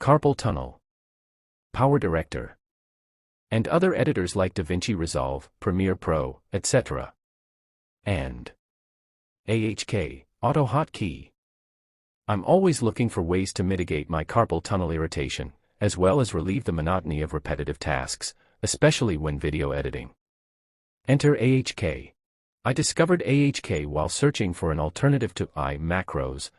carpal tunnel, PowerDirector, and other editors like DaVinci Resolve, Premiere Pro, etc. And AHK, AutoHotKey. I'm always looking for ways to mitigate my carpal tunnel irritation, as well as relieve the monotony of repetitive tasks, especially when video editing. Enter AHK. I discovered AHK while searching for an alternative to iMacros,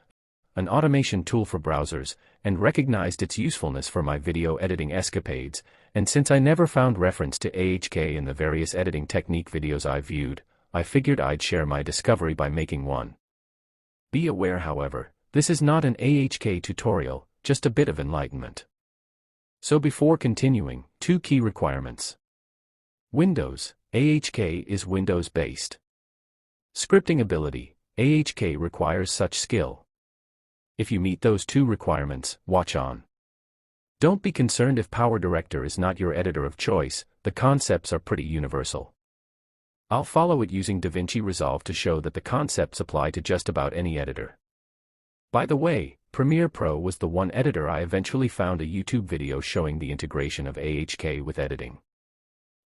an automation tool for browsers, and recognized its usefulness for my video editing escapades, and since I never found reference to AHK in the various editing technique videos I viewed, I figured I'd share my discovery by making one. Be aware, however, this is not an AHK tutorial, just a bit of enlightenment. So before continuing, 2 key requirements. Windows, AHK is Windows-based. Scripting ability, AHK requires such skill. If you meet those 2 requirements, watch on. Don't be concerned if PowerDirector is not your editor of choice, the concepts are pretty universal. I'll follow it using DaVinci Resolve to show that the concepts apply to just about any editor. By the way, Premiere Pro was the one editor I eventually found a YouTube video showing the integration of AHK with editing.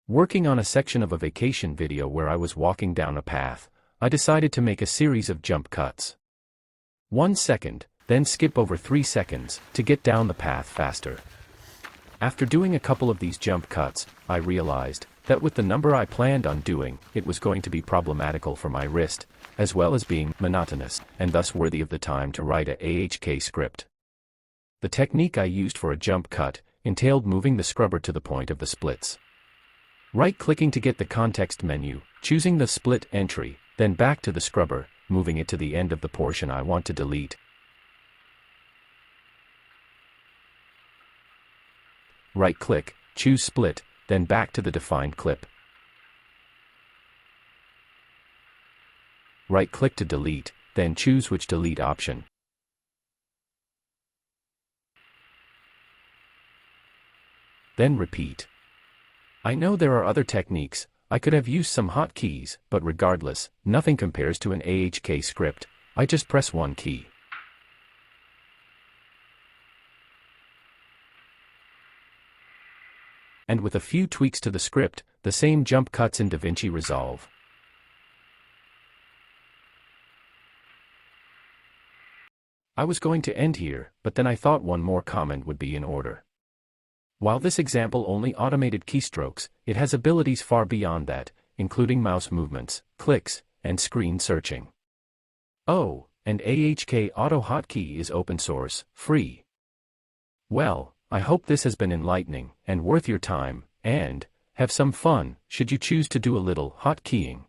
Working on a section of a vacation video where I was walking down a path, I decided to make a series of jump cuts. 1 second, then skip over 3 seconds, to get down the path faster. After doing a couple of these jump cuts, I realized that with the number I planned on doing, it was going to be problematical for my wrist, as well as being monotonous, and thus worthy of the time to write a AHK script. The technique I used for a jump cut entailed moving the scrubber to the point of the splits. Right-clicking to get the context menu, choosing the split entry, then back to the scrubber, moving it to the end of the portion I want to delete. Right-click, choose split, then back to the defined clip. Right-click to delete, then choose which delete option. Then repeat. I know there are other techniques, I could have used some hotkeys, but regardless, nothing compares to an AHK script. I just press one key. And with a few tweaks to the script, the same jump cuts in DaVinci Resolve. I was going to end here, but then I thought one more comment would be in order. While this example only automated keystrokes, it has abilities far beyond that, including mouse movements, clicks, and screen searching. Oh, and AHK AutoHotKey is open source, free. Well, I hope this has been enlightening and worth your time, and have some fun should you choose to do a little hotkeying.